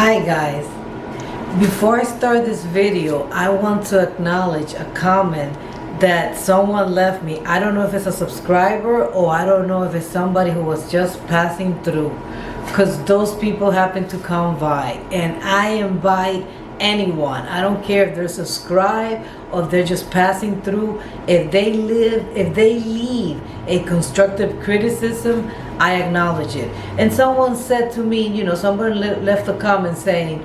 Hi guys, before I start this video, I want to acknowledge a comment that someone left me. I don't know if it's a subscriber or I don't know if it's somebody who was just passing through, because those people happen to come by, and I invite anyone, I don't care if they're subscribed or if they're just passing through, if they leave a constructive criticism, I acknowledge it. And someone said to me, someone left a comment saying,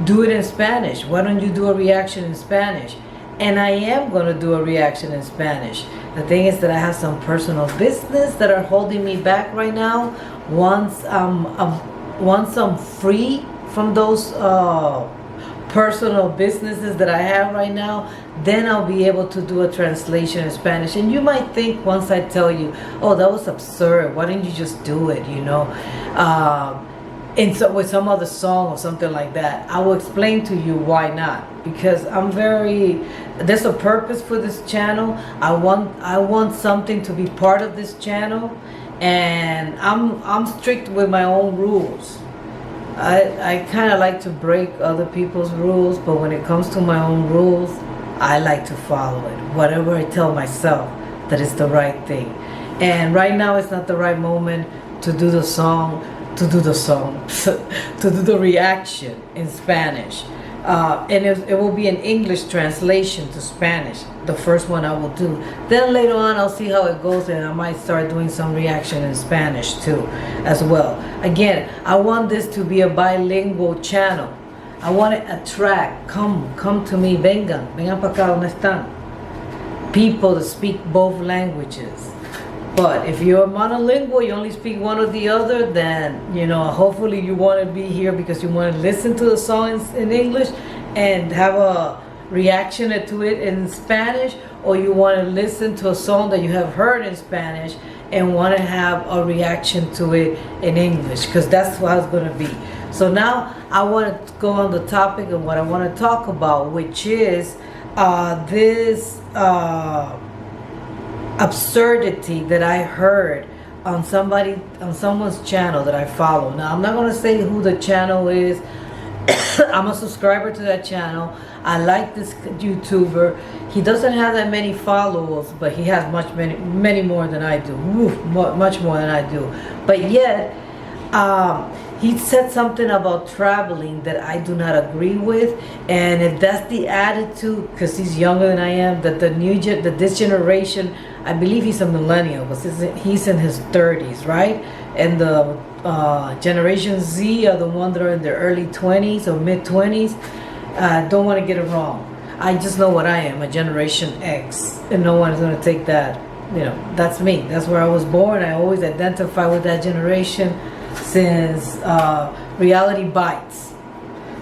do it in Spanish. Why don't you do a reaction in Spanish? And I am going to do a reaction in Spanish. The thing is that I have some personal business that are holding me back right now. Once I'm free from those personal businesses that I have right now, then I'll be able to do a translation in Spanish. And you might think, once I tell you, oh, that was absurd, why didn't you just do it, with some other song or something like that. I will explain to you why not, because there's a purpose for this channel. I want something to be part of this channel, and I'm strict with my own rules. I kind of like to break other people's rules, but when it comes to my own rules, I like to follow it. Whatever I tell myself that is the right thing. And right now it's not the right moment to do the song, to do the reaction in Spanish. And it will be an English translation to Spanish, the first one I will do. Then later on I'll see how it goes, and I might start doing some reaction in Spanish too as well. Again, I want this to be a bilingual channel. I want to attract, come to me, vengan para acá, donde están, people that speak both languages. But if you're monolingual, you only speak one or the other, then, hopefully you want to be here because you want to listen to the songs in English and have a reaction to it in Spanish, or you want to listen to a song that you have heard in Spanish and want to have a reaction to it in English, because that's how it's going to be. So now I want to go on the topic of what I want to talk about, which is this absurdity that I heard on someone's channel that I follow. Now, I'm not going to say who the channel is. I'm a subscriber to that channel. I like this YouTuber. He doesn't have that many followers, but he has many more than I do. Much more than I do. But yet, he said something about traveling that I do not agree with. And if that's the attitude, because he's younger than I am, that this generation, I believe he's a millennial, but he's in his 30s, right? And the Generation Z are the ones that are in their early 20s or mid 20s. Don't want to get it wrong. I just know what I am, a Generation X, and no one's going to take that. That's me. That's where I was born. I always identify with that generation since reality bites.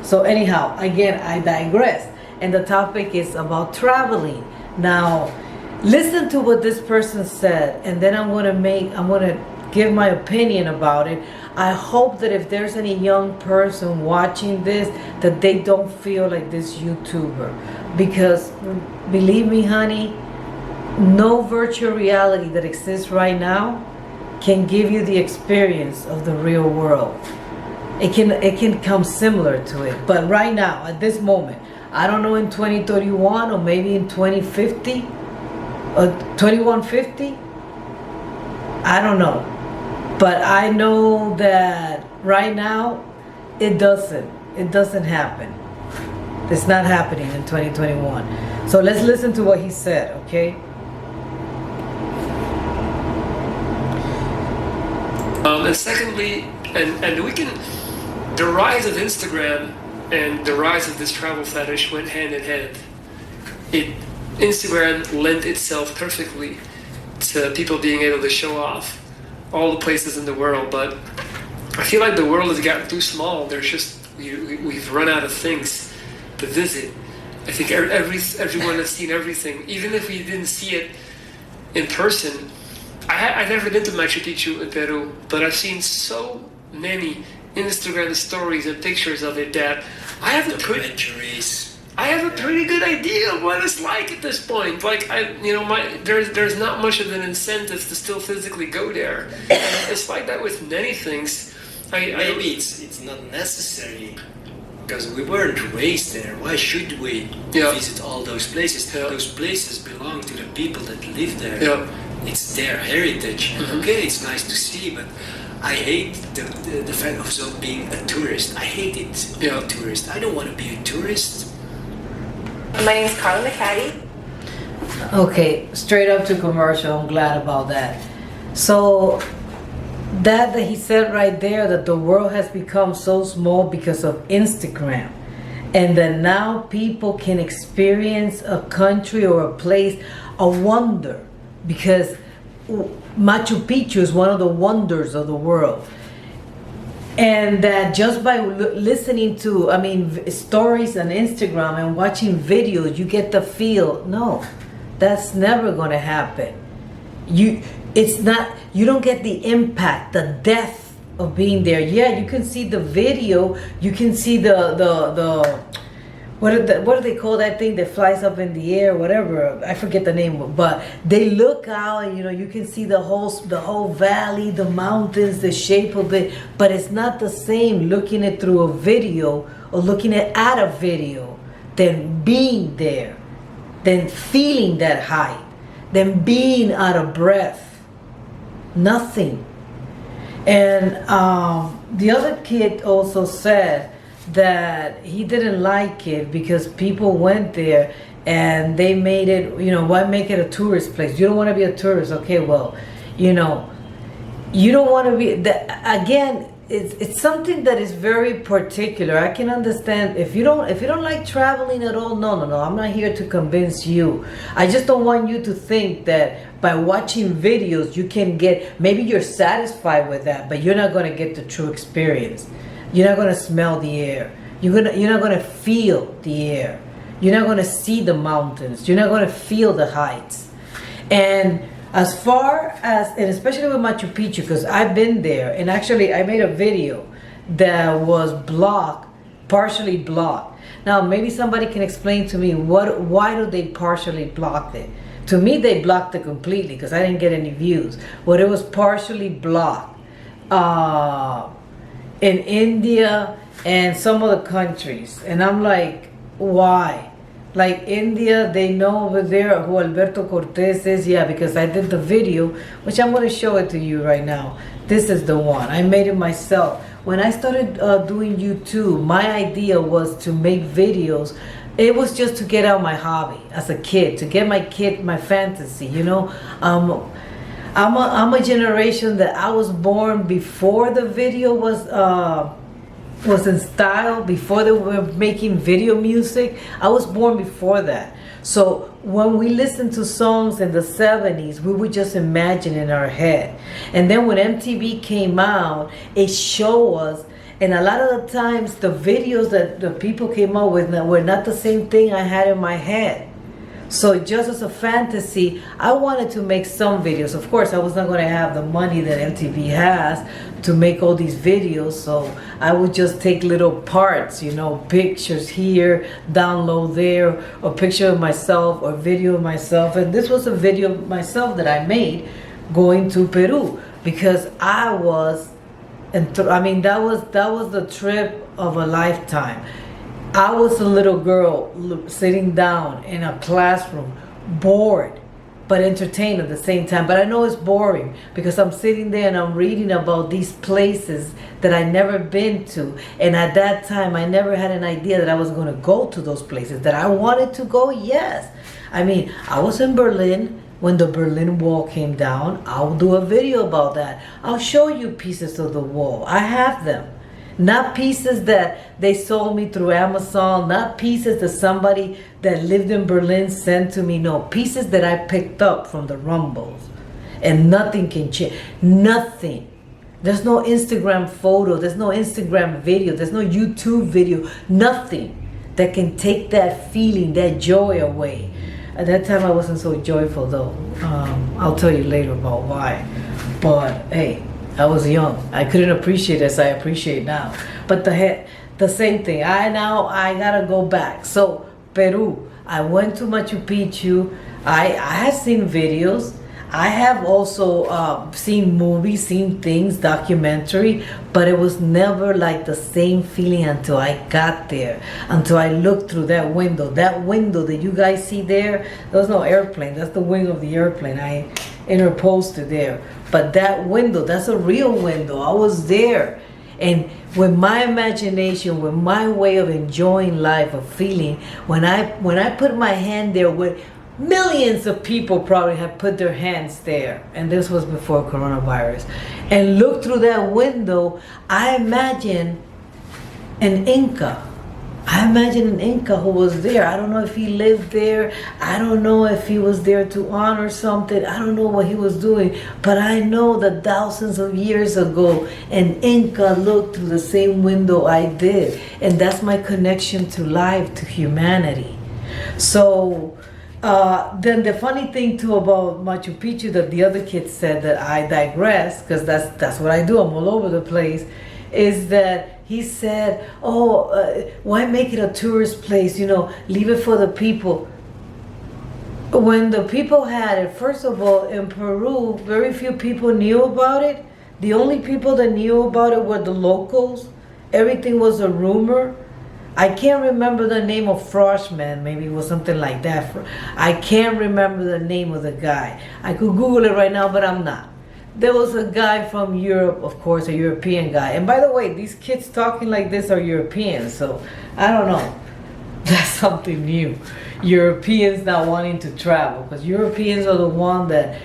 So anyhow, again, I digress. And the topic is about traveling. Now, listen to what this person said, and then I'm gonna give my opinion about it. I hope that if there's any young person watching this, that they don't feel like this YouTuber, because believe me, honey, no virtual reality that exists right now can give you the experience of the real world. It can come similar to it, but right now, at this moment, I don't know, in 2031 or maybe in 2050 or 2150, I don't know. But I know that right now it doesn't happen. It's not happening in 2021. So let's listen to what he said, okay? And secondly, and we can, the rise of Instagram and the rise of this travel fetish went hand in hand. Instagram lent itself perfectly to people being able to show off all the places in the world, but I feel like the world has gotten too small. We've run out of things to visit. I think everyone has seen everything, even if we didn't see it in person. I've never been to Machu Picchu in Peru, but I've seen so many Instagram stories and pictures of it that I have a pretty good idea of what it's like at this point. Like, there's not much of an incentive to still physically go there. And it's like that with many things. Maybe it's not necessary because we weren't raised there. Why should we visit all those places? Those places belong to the people that live there. It's their heritage. And okay, it's nice to see, but I hate the fact of being a tourist. I hate it being a tourist. I don't want to be a tourist. My name is Carla McCaddy. Okay, straight up to commercial. I'm glad about that. So that he said right there, that the world has become so small because of Instagram, and that now people can experience a country or a place, a wonder, because Machu Picchu is one of the wonders of the world. And that just by listening to, stories on Instagram and watching videos, you get the feel. No, that's never going to happen. You don't get the impact, the depth of being there. Yeah, you can see the video, you can see the what do they call that thing that flies up in the air, whatever, I forget the name, but they look out and you can see the whole valley, the mountains, the shape of it, but it's not the same looking it through a video or looking at a video than being there, than feeling that height, than being out of breath. Nothing. And the other kid also said that he didn't like it because people went there and they made it, why make it a tourist place? You don't want to be a tourist. Okay, well, you don't want to be, again, it's something that is very particular. I can understand if you don't like traveling at all. No, I'm not here to convince you. I just don't want you to think that by watching videos you can get, maybe you're satisfied with that, but you're not going to get the true experience. You're not going to smell the air. You're not going to feel the air. You're not going to see the mountains. You're not going to feel the heights. And as far as, and especially with Machu Picchu, because I've been there, and actually I made a video that was partially blocked. Now maybe somebody can explain to me why do they partially block it? To me, they blocked it completely because I didn't get any views. Well, it was partially blocked in India and some other countries, and I'm like, why? Like India, they know over there who Alberto Cortez is. Yeah, because I did the video, which I'm going to show it to you right now. This is the one. I made it myself. When I started doing YouTube, my idea was to make videos. It was just to get out my hobby as a kid, to get my fantasy, I'm a generation that I was born before the video was in style, before they were making video music. I was born before that. So when we listened to songs in the 70s, we would just imagine in our head. And then when MTV came out, it showed us, and a lot of the times the videos that the people came out with were not the same thing I had in my head. So just as a fantasy, I wanted to make some videos. Of course, I was not going to have the money that MTV has to make all these videos, so I would just take little parts, pictures here, download there, or picture of myself, or video of myself. And this was a video of myself that I made going to Peru, because I was, that was the trip of a lifetime. I was a little girl sitting down in a classroom, bored, but entertained at the same time. But I know it's boring because I'm sitting there and I'm reading about these places that I never been to. And at that time, I never had an idea that I was going to go to those places. That I wanted to go, yes. I was in Berlin when the Berlin Wall came down. I'll do a video about that. I'll show you pieces of the wall. I have them. Not pieces that they sold me through Amazon, not pieces that somebody that lived in Berlin sent to me. No, pieces that I picked up from the rumbles. And nothing can change. Nothing. There's no Instagram photo, there's no Instagram video, there's no YouTube video, nothing that can take that feeling, that joy away. At that time I wasn't so joyful though. I'll tell you later about why. But hey, I was young. I couldn't appreciate as I appreciate now. But the same thing. I gotta go back. So Peru, I went to Machu Picchu. I had seen videos. I have also seen movies, seen things, documentary, but it was never like the same feeling until I got there, until I looked through that window. That window that you guys see there, there's no airplane. That's the wing of the airplane. I interposed it there. But that window, that's a real window. I was there. And with my imagination, with my way of enjoying life, of feeling, when I put my hand there with millions of people probably have put their hands there, and this was before coronavirus, and look through that window, I imagine an Inca. I imagine an Inca who was there. I don't know if he lived there. I don't know if he was there to honor something. I don't know what he was doing. But I know that thousands of years ago, an Inca looked through the same window I did. And that's my connection to life, to humanity. So then the funny thing too about Machu Picchu that the other kids said, that I digress, because that's what I do, I'm all over the place, is that he said, why make it a tourist place, leave it for the people. When the people had it, first of all, in Peru, very few people knew about it. The only people that knew about it were the locals. Everything was a rumor. I can't remember the name of Froshman, maybe it was something like that. I can't remember the name of the guy. I could Google it right now, but I'm not. There was a guy from Europe, of course, a European guy. And by the way, these kids talking like this are Europeans, so I don't know. That's something new. Europeans not wanting to travel, because Europeans are the one that,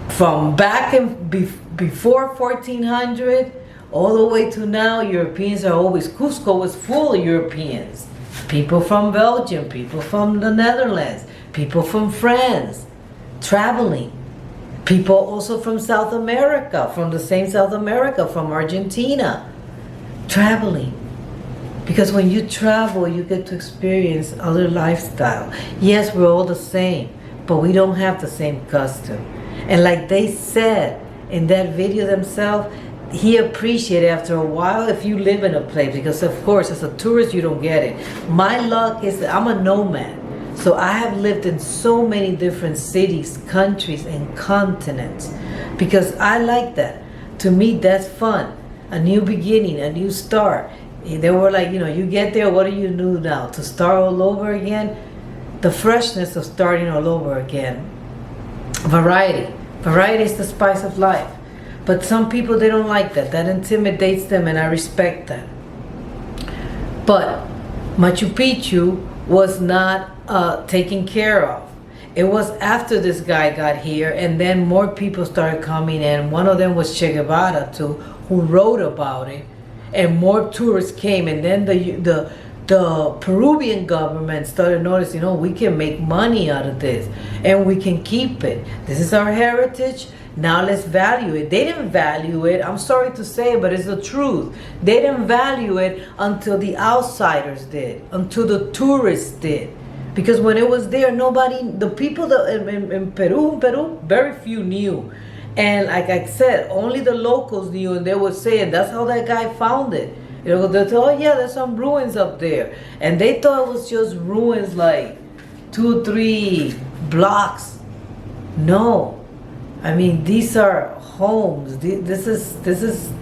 from back in before 1400, all the way to now, Europeans are always, Cusco was full of Europeans. People from Belgium, people from the Netherlands, people from France, traveling. People also from South America, from the same South America, from Argentina, traveling. Because when you travel, you get to experience other lifestyle. Yes, we're all the same, but we don't have the same custom. And like they said in that video themselves, he appreciated after a while if you live in a place, because of course as a tourist you don't get it. My luck is that I'm a nomad, so I have lived in so many different cities, countries, and continents, because I like that. To me, that's fun. A new beginning, a new start. They were like, you get there, what do you do now? To start all over again? The freshness of starting all over again. Variety. Variety is the spice of life. But some people, they don't like that. That intimidates them, and I respect that. But Machu Picchu was not taken care of. It was after this guy got here, and then more people started coming in. One of them was Che Guevara too, who wrote about it, and more tourists came. And then the Peruvian government started noticing, we can make money out of this, and we can keep it. This is our heritage. Now let's value it. They didn't value it. I'm sorry to say it, but it's the truth. They didn't value it until the outsiders did, until the tourists did. Because when it was there, the people that in Peru, very few knew. And like I said, only the locals knew, and they were saying, that's how that guy found it. They thought, yeah, there's some ruins up there. And they thought it was just ruins like 2 or 3 blocks. No. I mean, these are homes. This is,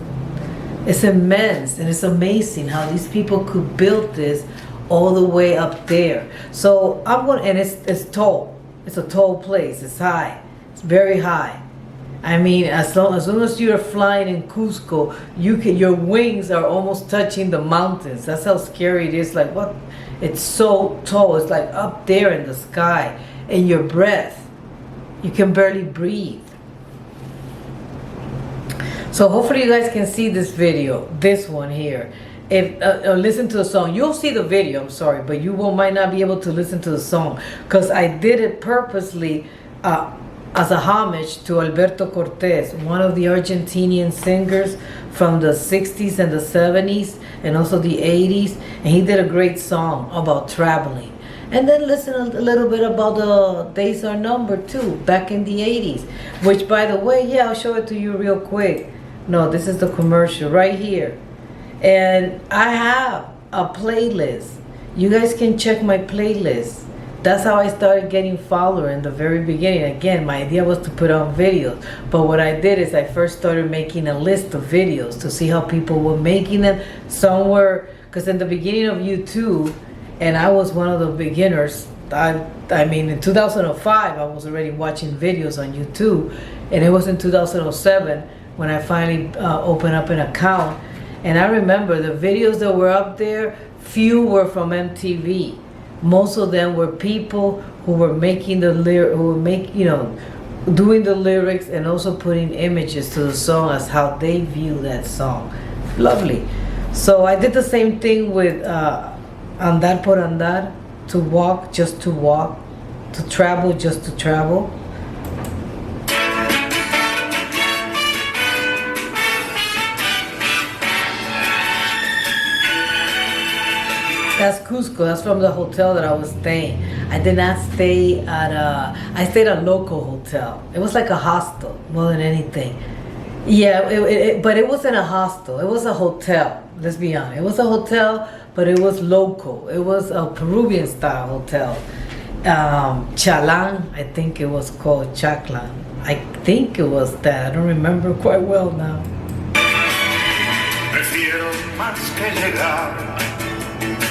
it's immense, and it's amazing how these people could build this all the way up there. So and it's tall. It's a tall place. It's high. It's very high. I mean, as long as you're flying in Cusco, your wings are almost touching the mountains. That's how scary it is. Like what? It's so tall. It's like up there in the sky, and your breath, you can barely breathe. So hopefully you guys can see this video, this one here. If listen to the song, you'll see the video. I'm sorry, but you might not be able to listen to the song, because I did it purposely as a homage to Alberto Cortés, one of the Argentinian singers from the 60s and the 70s and also the 80s, and he did a great song about traveling. And then listen a little bit about the Days Are Numbered too, back in the 80s, which, by the way, yeah, I'll show it to you real quick. No, this is the commercial right here. And I have a playlist. You guys can check my playlist. That's how I started getting followers in the very beginning. Again, my idea was to put on videos. But what I did is I first started making a list of videos to see how people were making them. Some were, because in the beginning of YouTube, and I was one of the beginners. I mean, in 2005, I was already watching videos on YouTube. And it was in 2007 when I finally opened up an account. And I remember the videos that were up there, few were from MTV. Most of them were people who were making the doing the lyrics and also putting images to the song as how they view that song. Lovely. So I did the same thing with andar por andar, to walk just to walk, to travel just to travel. That's Cusco. That's from the hotel that I was staying. I did not stay at I stayed at a local hotel. It was like a hostel more than anything. Yeah, but it wasn't a hostel. It was a hotel. Let's be honest. It was a hotel, but it was local. It was a Peruvian style hotel. Chalan, I think it was called Chaclan. I think it was that. I don't remember quite well now. Prefiero más que llegar,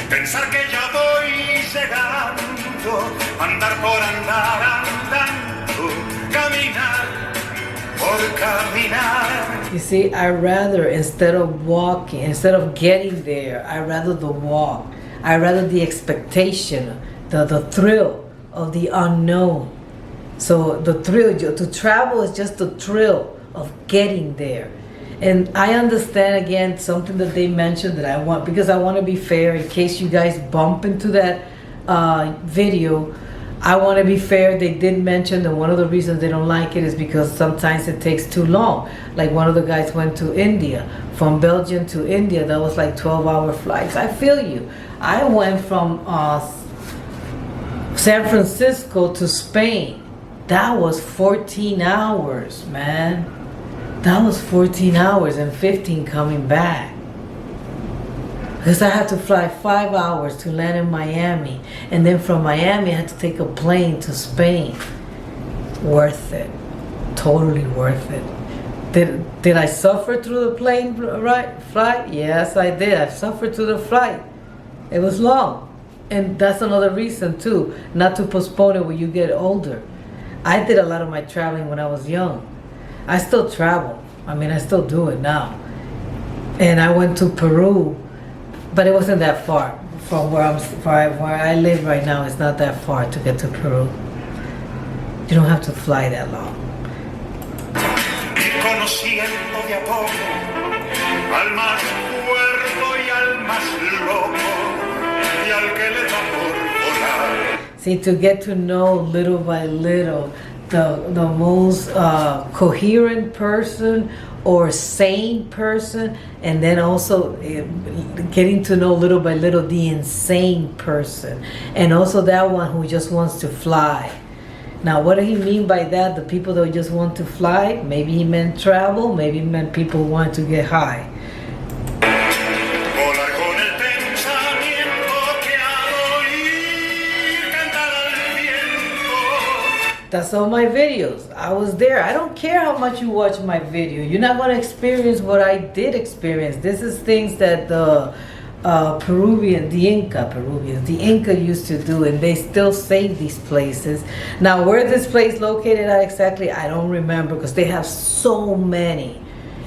pensar que ya voy llegando, andar por andar andando, caminar por caminar. You see, I rather, instead of walking, instead of getting there, I rather the walk. I rather the expectation, the thrill of the unknown. So the thrill, to travel is just the thrill of getting there. And I understand, again, something that they mentioned that I want, because I want to be fair in case you guys bump into that video. I want to be fair. They did mention that one of the reasons they don't like it is because sometimes it takes too long. Like one of the guys went to India, from Belgium to India. That was like 12-hour flights. I feel you. I went from San Francisco to Spain. That was 14 hours, man. That was 14 hours and 15 coming back. Because I had to fly 5 hours to land in Miami. And then from Miami, I had to take a plane to Spain. Worth it. Totally worth it. Did I suffer through the plane flight? Yes, I did. I suffered through the flight. It was long. And that's another reason, too, not to postpone it when you get older. I did a lot of my traveling when I was young. I still travel. I mean, I still do it now. And I went to Peru, but it wasn't that far from where I live right now. It's not that far to get to Peru. You don't have to fly that long. Conociendo de a poco al más cuerdo y al más loco y al que le da por volar. See, to get to know little by little the most coherent person or sane person, and then also getting to know little by little the insane person, and also that one who just wants to fly. Now, what did he mean by that? The people that just want to fly? Maybe he meant travel, maybe he meant people who want to get high. That's all my videos. I was there. I don't care how much you watch my video. You're not going to experience what I did experience. This is things that the the Inca used to do, and they still save these places. Now, where this place located at exactly, I don't remember, because they have so many.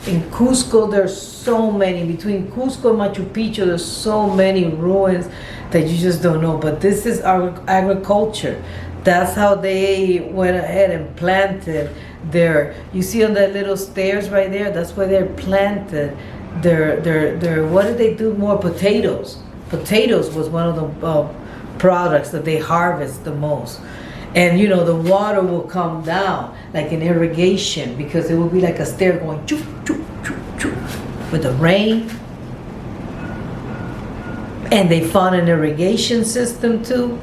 In Cusco, there's so many. Between Cusco and Machu Picchu, there's so many ruins that you just don't know. But this is our agriculture. That's how they went ahead and planted their, you see on that little stairs right there, that's where they're planted their what did they do more? Potatoes. Potatoes was one of the products that they harvest the most. And you know, the water will come down like an irrigation, because it will be like a stair going choo, choo, choo, choo, with the rain. And they found an irrigation system too.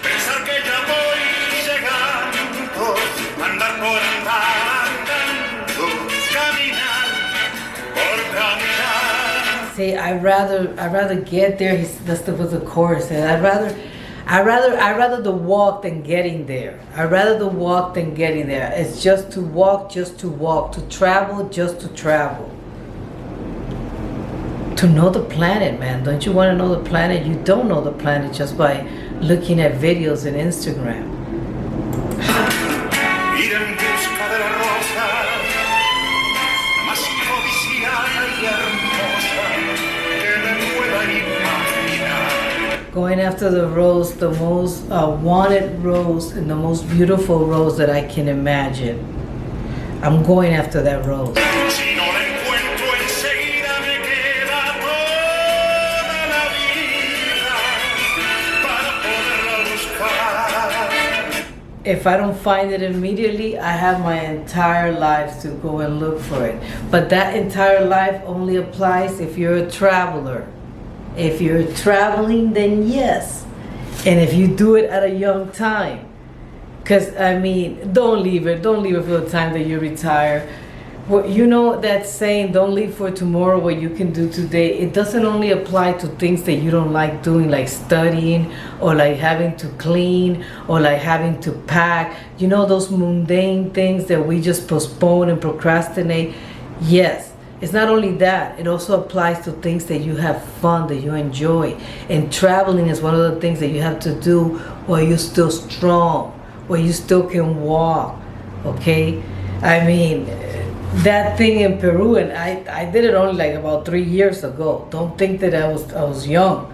Pensar que ya voy llegando, andar por andar andando, See, I'd rather get there. That's the chorus. And I'd rather the walk than getting there. I'd rather the walk than getting there. It's just to walk, to travel, just to travel. To know the planet, man. Don't you want to know the planet? You don't know the planet just by looking at videos and Instagram. Ir en busca de la rosa más codiciada y hermosa que me pueda imaginar. Going after the rose, the most wanted rose and the most beautiful rose that I can imagine. I'm going after that rose. Si no la encuentro enseguida me queda toda la vida para poderla buscar. If I don't find it immediately, I have my entire life to go and look for it. But that entire life only applies if you're a traveler. If you're traveling, then yes. And if you do it at a young time. Because, I mean, don't leave it for the time that you retire. Well, you know that saying, don't leave for tomorrow what you can do today. It doesn't only apply to things that you don't like doing, like studying, or like having to clean, or like having to pack. You know, those mundane things that we just postpone and procrastinate. Yes. It's not only that, it also applies to things that you have fun, that you enjoy. And traveling is one of the things that you have to do while you're still strong, where you still can walk, okay? I mean, that thing in Peru, and I did it only like about 3 years ago. Don't think that I was young,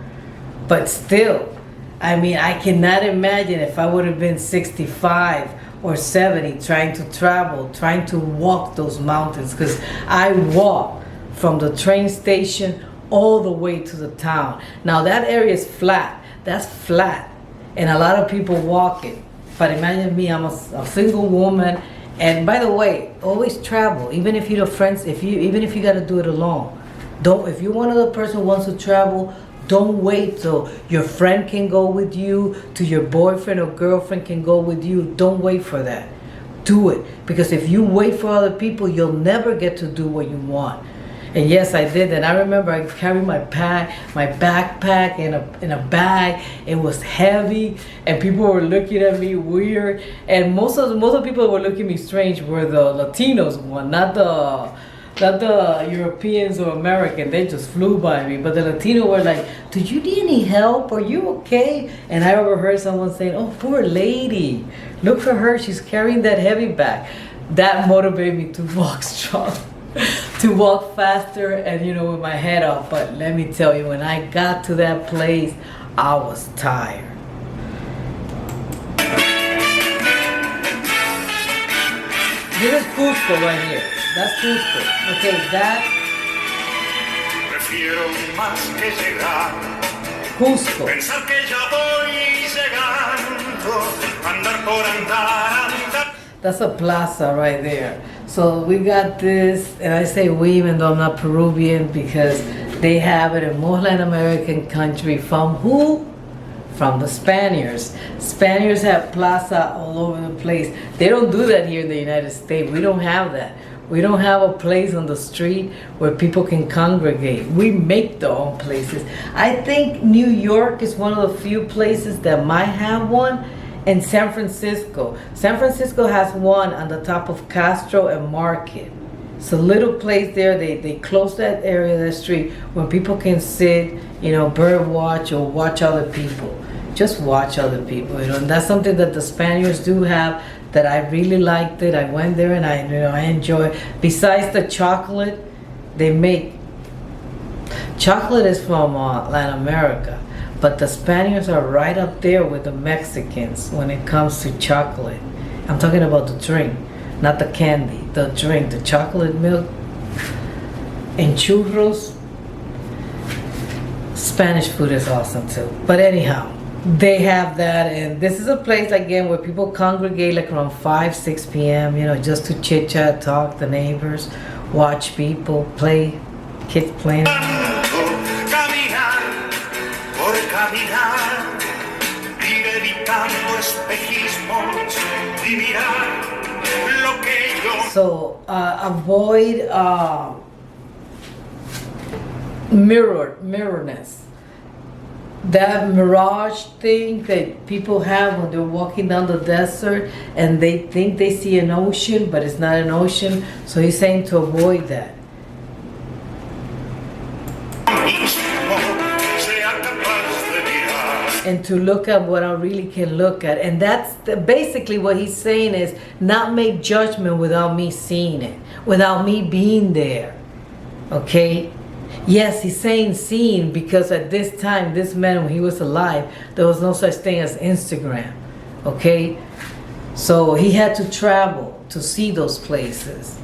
but still, I mean, I cannot imagine if I would have been 65 or 70 trying to travel, trying to walk those mountains, because I walked from the train station all the way to the town. Now that area is flat, that's flat, and a lot of people walk it. But imagine me, I'm a single woman, and by the way, always travel, even if you're friends, even if you gotta do it alone. If you're one other person who wants to travel, don't wait till your friend can go with you, till your boyfriend or girlfriend can go with you. Don't wait for that. Do it. Because if you wait for other people, you'll never get to do what you want. And yes, I did that. I remember I carried my backpack in a bag. It was heavy, and people were looking at me weird. And most of the people who were looking at me strange were the Latinos one, not the Europeans or American. They just flew by me. But the Latino were like, "Do you need any help? Are you okay?" And I overheard someone saying, "Oh, poor lady. Look at her. She's carrying that heavy bag." That motivated me to walk strong, to walk faster, and with my head up. But let me tell you, when I got to that place, I was tired. This is Cusco right here. That's Cusco. Okay, that. Prefiero más que llegar. Cusco. Pensar que ya voy llegando. Andar por andar. That's a plaza right there. So we got this, and I say we even though I'm not Peruvian, because they have it in most Latin American country. From who? From the Spaniards. Spaniards have plaza all over the place. They don't do that here in the United States. We don't have that. We don't have a place on the street where people can congregate. We make their own places. I think New York is one of the few places that might have one, and San Francisco. San Francisco has one on the top of Castro and Market. It's a little place there. They close that area, that street, where people can sit, bird watch or watch other people. Just watch other people, and that's something that the Spaniards do have that I really liked it. I went there and I enjoy. Besides the chocolate, they make chocolate is from Latin America, but the Spaniards are right up there with the Mexicans when it comes to chocolate. I'm talking about the drink, not the candy. The drink, the chocolate milk and churros. Spanish food is awesome too. But anyhow, they have that, and this is a place again where people congregate like around 5-6 p.m. Just to chit chat, talk, the neighbors, watch people play, kids playing. Caminar por caminar, ir evitando espejismos y mirar lo que yo. So avoid mirrorness. That mirage thing that people have when they're walking down the desert and they think they see an ocean, but it's not an ocean. So he's saying to avoid that. And to look at what I really can look at. And that's basically what he's saying is not make judgment without me seeing it, without me being there. Okay? Yes, he's saying seeing because at this time, this man, when he was alive, there was no such thing as Instagram. Okay? So he had to travel to see those places.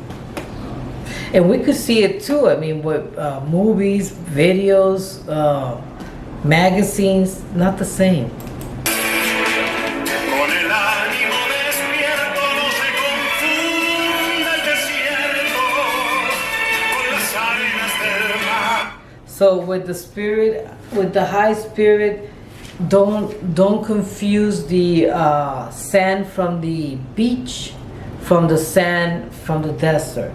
And we could see it too. I mean, with movies, videos, magazines, not the same. So with the spirit, with the high spirit, don't confuse the sand from the beach, from the sand from the desert.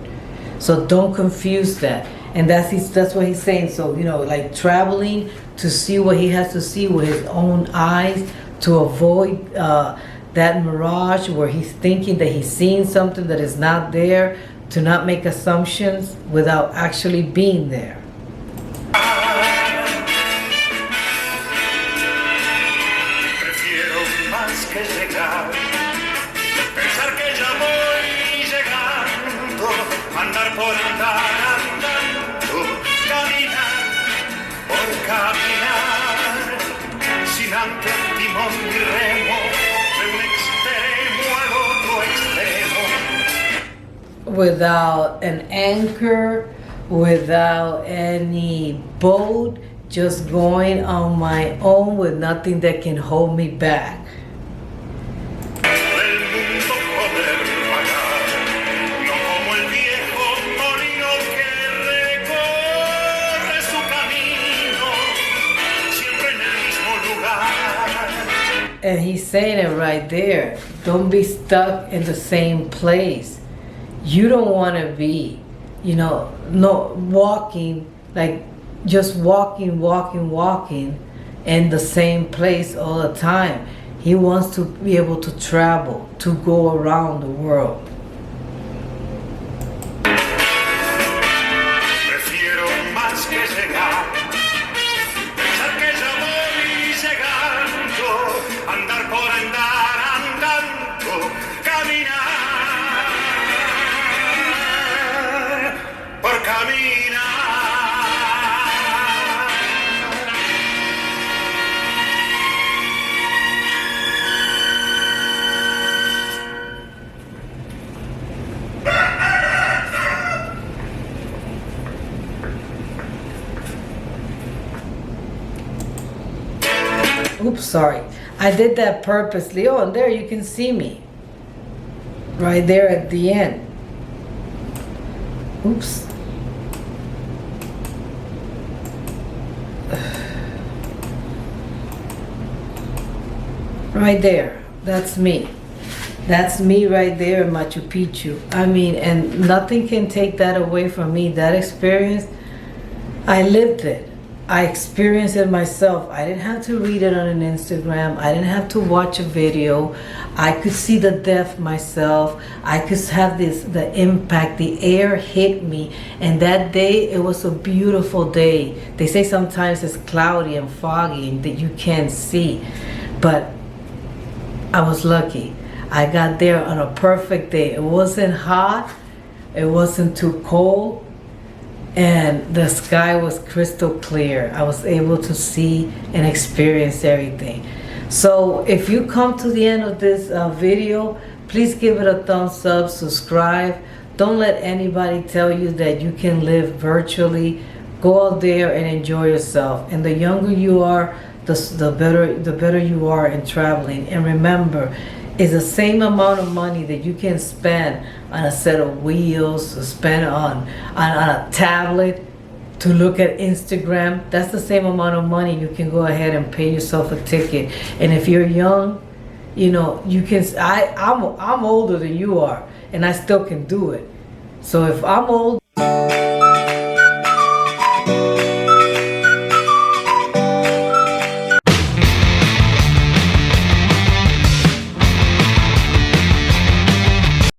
So don't confuse that. And that's what he's saying. So, you know, like traveling to see what he has to see with his own eyes, to avoid that mirage where he's thinking that he's seeing something that is not there, to not make assumptions without actually being there. Without an anchor, without any boat, just going on my own with nothing that can hold me back. And he's saying it right there. Don't be stuck in the same place. You don't want to be, you know, no walking, like just walking in the same place all the time. He wants to be able to travel, to go around the world. Oops, sorry. I did that purposely. Oh, and there you can see me. Right there at the end. Oops. Right there. That's me. That's me right there in Machu Picchu. I mean, and nothing can take that away from me. That experience, I lived it. I experienced it myself. I didn't have to read it on an Instagram. I didn't have to watch a video. I could see the depth myself. I could have the impact. The air hit me. And that day, it was a beautiful day. They say sometimes it's cloudy and foggy and that you can't see. But I was lucky. I got there on a perfect day. It wasn't hot. It wasn't too cold. And the sky was crystal clear. I was able to see and experience everything. So if you come to the end of this video, please give it a thumbs up, subscribe. Don't let anybody tell you that you can live virtually. Go out there and enjoy yourself. And the younger you are, the better you are in traveling. And remember, it's the same amount of money that you can spend on a set of wheels, to spend on a tablet, to look at Instagram. That's the same amount of money you can go ahead and pay yourself a ticket. And if you're young, you know, you can. I'm older than you are, and I still can do it. So if I'm old.